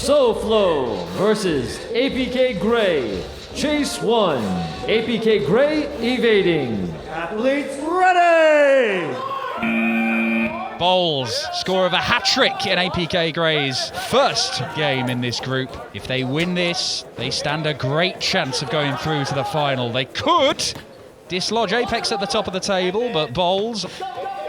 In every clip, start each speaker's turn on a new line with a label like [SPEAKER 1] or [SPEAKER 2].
[SPEAKER 1] SoFlo versus APK Grey. Chase 1. APK Grey evading. Athletes ready!
[SPEAKER 2] Bowls, score of a hat-trick in APK Grey's first game in this group. If they win this, they stand a great chance of going through to the final. They could dislodge Apex at the top of the table, but Bowls,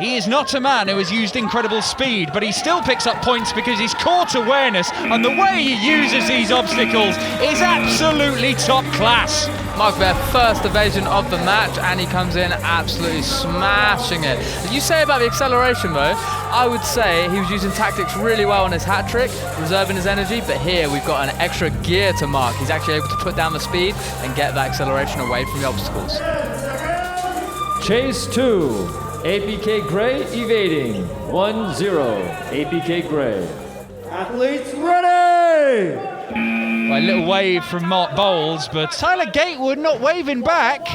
[SPEAKER 2] he is not a man who has used incredible speed, but he still picks up points because he's court awareness, and the way he uses these obstacles is absolutely top class.
[SPEAKER 3] Mark, their first evasion of the match, and he comes in absolutely smashing it. You say about the acceleration though, I would say he was using tactics really well on his hat trick, reserving his energy, but here we've got an extra gear to Mark. He's actually able to put down the speed and get that acceleration away from the obstacles.
[SPEAKER 1] Chase 2. APK Grey evading. 1-0. APK Grey. Athletes ready!
[SPEAKER 2] A little wave from Mark Bowles, but Tyler Gatewood not waving back.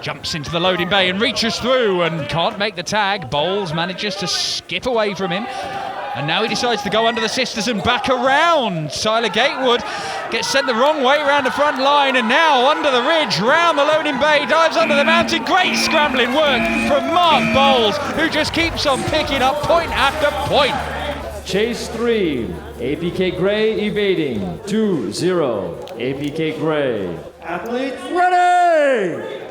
[SPEAKER 2] Jumps into the loading bay and reaches through and can't make the tag. Bowles manages to skip away from him. And now he decides to go under the sisters and back around. Tyler Gatewood gets sent the wrong way around the front line, and now under the ridge, round the loading bay, dives under the mountain. Great scrambling work from Mark Bowles, who just keeps on picking up point after point.
[SPEAKER 1] Chase 3. APK Grey evading. 2-0. APK Grey. Athletes ready!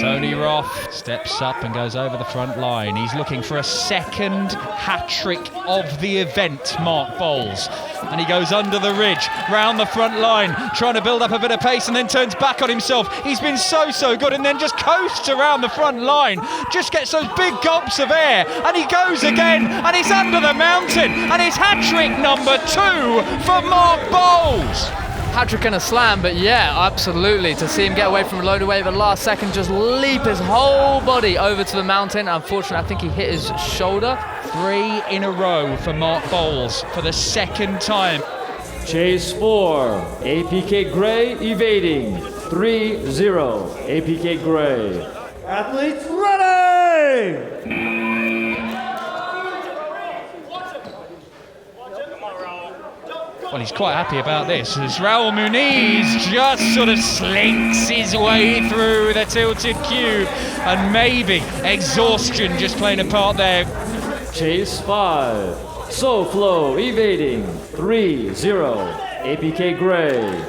[SPEAKER 2] Tony Roth steps up and goes over the front line. He's looking for a second hat-trick of the event, Mark Bowles. And he goes under the ridge, round the front line, trying to build up a bit of pace and then turns back on himself. He's been so good and then just coasts around the front line, just gets those big gulps of air, and he goes again, and he's under the mountain, and it's hat-trick number 2 for Mark Bowles.
[SPEAKER 3] Hat-trick and a slam, but yeah, absolutely. To see him get away from a loaded wave at the last second, just leap his whole body over to the mountain. Unfortunately, I think he hit his shoulder.
[SPEAKER 2] 3 in a row for Mark Bowles for the second time.
[SPEAKER 1] Chase 4. APK Grey evading. 3-0. APK Grey. Athletes ready!
[SPEAKER 2] Well, he's quite happy about this, as Raul Muniz just sort of slinks his way through the tilted cube, and maybe exhaustion just playing a part there.
[SPEAKER 1] Chase 5. SoFlo evading. 3-0. APK Grey.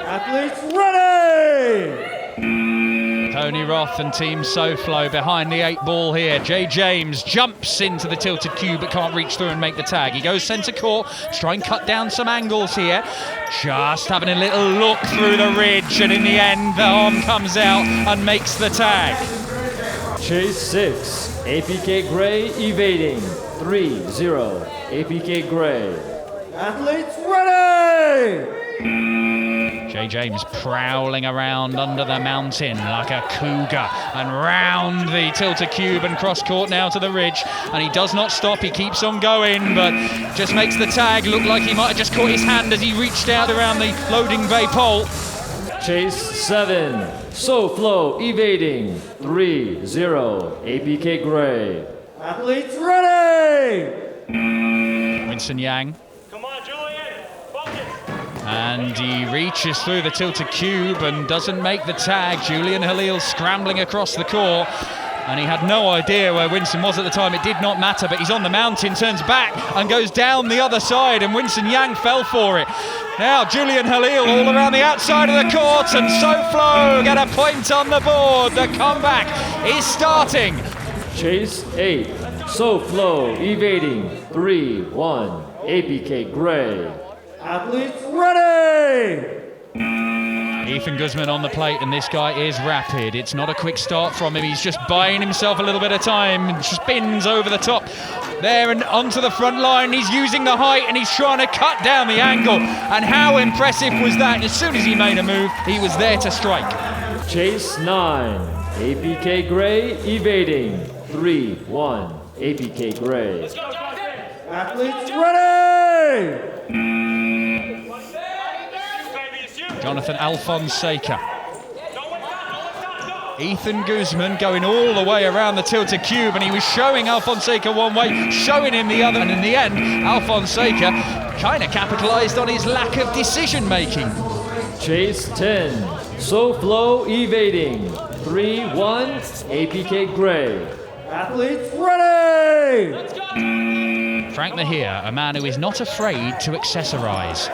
[SPEAKER 1] Athletes ready!
[SPEAKER 2] Tony Roth and Team SoFlo behind the 8 ball here. Jay James jumps into the tilted cube but can't reach through and make the tag. He goes centre court to try and cut down some angles here. Just having a little look through the ridge, and in the end the arm comes out and makes the tag.
[SPEAKER 1] Chase 6. APK Grey evading. 3-0. APK Grey. Athletes ready!
[SPEAKER 2] Jay James prowling around under the mountain like a cougar and round the tilted cube and cross court now to the ridge, and he does not stop. He keeps on going, but just makes the tag look like he might have just caught his hand as he reached out around the loading bay pole.
[SPEAKER 1] Chase 7. SoFlo evading. 3-0. APK Grey. Athletes ready!
[SPEAKER 2] Wenxin Yang. And he reaches through the tilted cube and doesn't make the tag. Julian Halil scrambling across the court, and he had no idea where Wenxin was at the time. It did not matter, but he's on the mountain, turns back and goes down the other side, and Wenxin Yang fell for it. Now Julian Halil all around the outside of the court, and SoFlo get a point on the board. The comeback is starting.
[SPEAKER 1] Chase 8. SoFlo evading. 3-1. APK Grey. Athletes ready!
[SPEAKER 2] Ethan Guzman on the plate, and this guy is rapid. It's not a quick start from him. He's just buying himself a little bit of time. Spins over the top there and onto the front line. He's using the height and he's trying to cut down the angle. And how impressive was that? As soon as he made a move, he was there to strike.
[SPEAKER 1] Chase 9. APK Grey evading. 3-1. APK Grey. Athletes ready!
[SPEAKER 2] Jonathan Alfonseca. Ethan Guzman going all the way around the tilted cube, and he was showing Alfonseca one way, showing him the other, and in the end, Alfonseca kind of capitalized on his lack of decision making.
[SPEAKER 1] Chase 10, SoFlo evading. 3-1, APK Grey. Athletes ready!
[SPEAKER 2] Frank Mejia, a man who is not afraid to accessorize.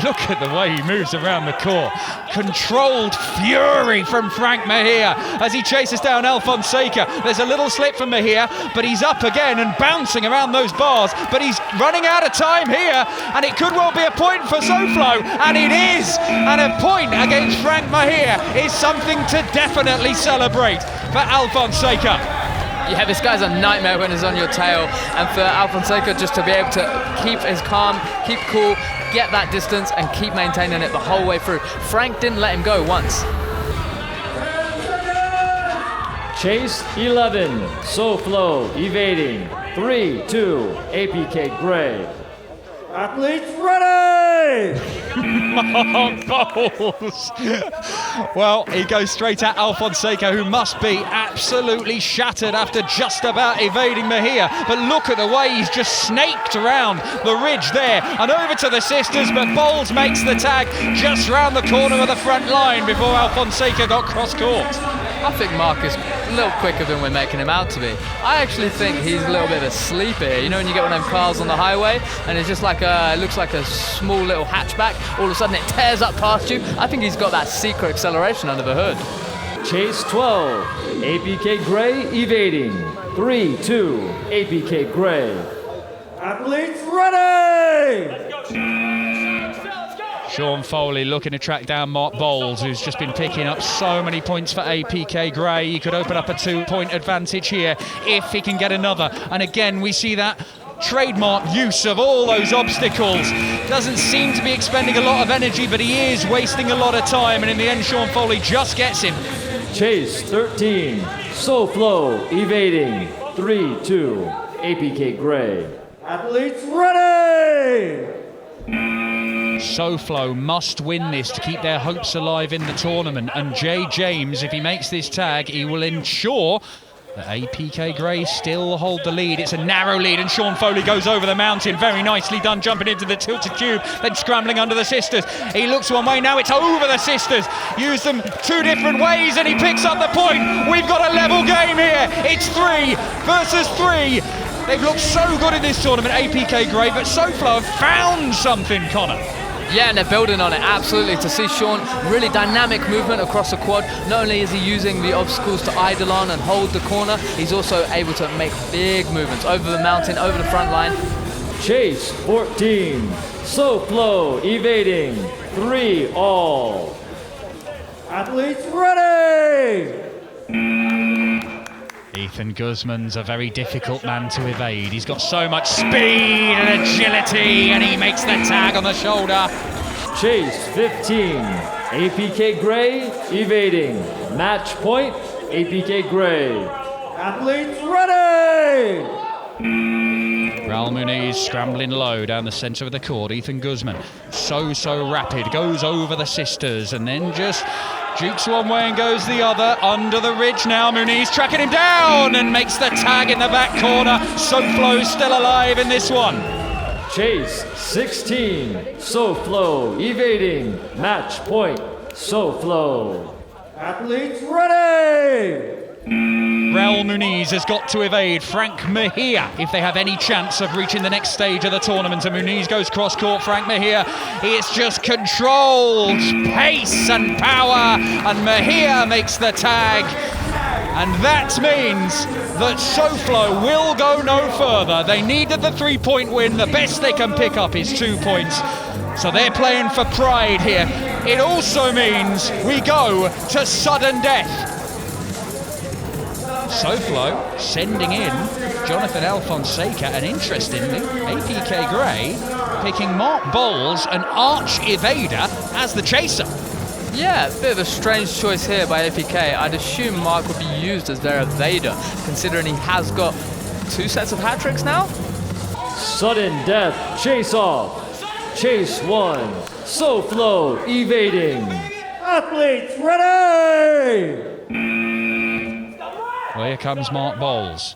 [SPEAKER 2] Look at the way he moves around the court. Controlled fury from Frank Mejia as he chases down Alfonseca. There's a little slip from Mejia, but he's up again and bouncing around those bars. But he's running out of time here, and it could well be a point for SoFlo, and it is. And a point against Frank Mejia is something to definitely celebrate for Alfonseca.
[SPEAKER 3] Yeah, this guy's a nightmare when he's on your tail, and for Alfonseca just to be able to keep his calm, keep cool, get that distance and keep maintaining it the whole way through. Frank didn't let him go once.
[SPEAKER 1] Chase 11, SoFlo evading. 3-2, APK Grey. Athletes ready!
[SPEAKER 2] Bowles. Well, he goes straight at Alfonseca, who must be absolutely shattered after just about evading Mejia. But look at the way he's just snaked around the ridge there and over to the sisters, but Bowles makes the tag just round the corner of the front line before Alfonseca got cross court.
[SPEAKER 3] I think Mark is a little quicker than we're making him out to be. I actually think he's a little bit of a sleeper here. You know when you get one of them cars on the highway and it's just like it looks like a small little hatchback, all of a sudden it tears up past you? I think he's got that secret acceleration under the hood.
[SPEAKER 1] Chase 12, APK Grey evading. 3-2, APK Grey. Athletes ready!
[SPEAKER 2] Sean Foley looking to track down Mark Bowles, who's just been picking up so many points for APK Grey. He could open up a 2-point advantage here if he can get another. And again, we see that trademark use of all those obstacles. Doesn't seem to be expending a lot of energy, but he is wasting a lot of time. And in the end, Sean Foley just gets him.
[SPEAKER 1] Chase 13, SoFlo evading. 3-2, APK Grey. Athletes ready!
[SPEAKER 2] SoFlo must win this to keep their hopes alive in the tournament, and Jay James, if he makes this tag, he will ensure that APK Grey still hold the lead. It's a narrow lead, and Sean Foley goes over the mountain. Very nicely done, jumping into the tilted cube, then scrambling under the sisters. He looks one way, now it's over the sisters. Use them two different ways, and he picks up the point. We've got a level game here. It's 3 versus 3. They've looked so good in this tournament, APK Grey, but SoFlo have found something, Connor.
[SPEAKER 3] Yeah, and they're building on it, absolutely. To see Sean, really dynamic movement across the quad. Not only is he using the obstacles to idle on and hold the corner, he's also able to make big movements over the mountain, over the front line.
[SPEAKER 1] Chase 14, SoFlo evading. 3-all. Athletes ready!
[SPEAKER 2] Ethan Guzman's a very difficult man to evade. He's got so much speed and agility, and he makes the tag on the shoulder.
[SPEAKER 1] Chase 15, APK Grey evading. Match point, APK Grey. Athletes ready!
[SPEAKER 2] Raul Muniz scrambling low down the centre of the court. Ethan Guzman, so rapid, goes over the sisters and then just jukes one way and goes the other. Under the ridge now, Muniz tracking him down and makes the tag in the back corner. SoFlo still alive in this one.
[SPEAKER 1] Chase 16, SoFlo evading. Match point, SoFlo. Athletes ready!
[SPEAKER 2] Raul Muniz has got to evade Frank Mejia if they have any chance of reaching the next stage of the tournament. And Muniz goes cross-court. Frank Mejia, it's just controlled pace and power, and Mejia makes the tag. And that means that SoFlo will go no further. They needed the 3-point win. The best they can pick up is 2 points. So they're playing for pride here. It also means we go to sudden death. SoFlo sending in Jonathan Alfonseca, and interestingly, APK Grey picking Mark Bowles, an arch evader, as the chaser.
[SPEAKER 3] Yeah, a bit of a strange choice here by APK. I'd assume Mark would be used as their evader, considering he has got 2 sets of hat tricks now.
[SPEAKER 1] Sudden death, chase off. Chase 1, SoFlo evading. Athletes ready!
[SPEAKER 2] Well, here comes Mark Bowles.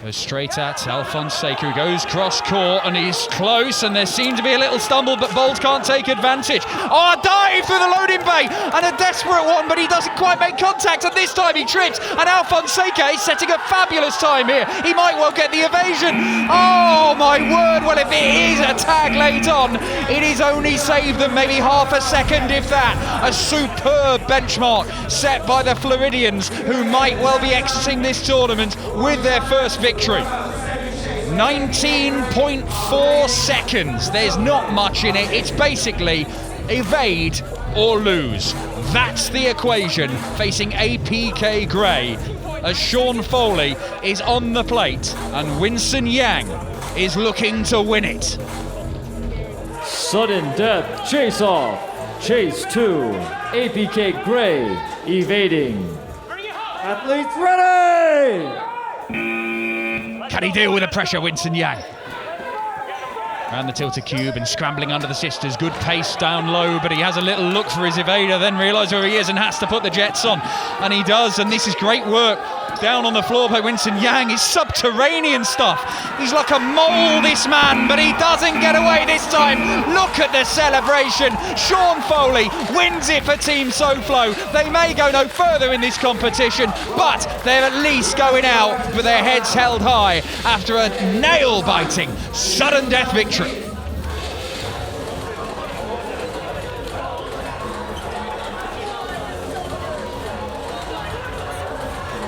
[SPEAKER 2] Goes straight at Alfonseca, who goes cross-court, and he's close, and there seemed to be a little stumble, but Bowles can't take advantage. Oh, a dive through the loading bay, and a desperate one, but he doesn't quite make contact, and this time he trips, and Alfonseca is setting a fabulous time here. He might well get the evasion. Oh, my word, well, if it is a tag late on, it is only saved them maybe half a second, if that. A superb benchmark set by the Floridians, who might well be exiting this tournament with their first victory. 19.4 seconds. There's not much in it. It's basically evade or lose. That's the equation facing APK Grey, as Sean Foley is on the plate and Wenxin Yang is looking to win it.
[SPEAKER 1] Sudden death chase off. Chase 2. APK Grey evading.
[SPEAKER 4] Athletes ready!
[SPEAKER 2] Can he deal with the pressure, Wenxin Yang? Around the tilted cube and scrambling under the sisters. Good pace down low, but he has a little look for his evader, then realises where he is and has to put the jets on. And he does, and this is great work down on the floor by Wenxin Yang. It's subterranean stuff. He's like a mole, this man, but he doesn't get away this time. Look at the celebration. Sean Foley wins it for Team SoFlo. They may go no further in this competition, but they're at least going out with their heads held high after a nail-biting sudden death victory.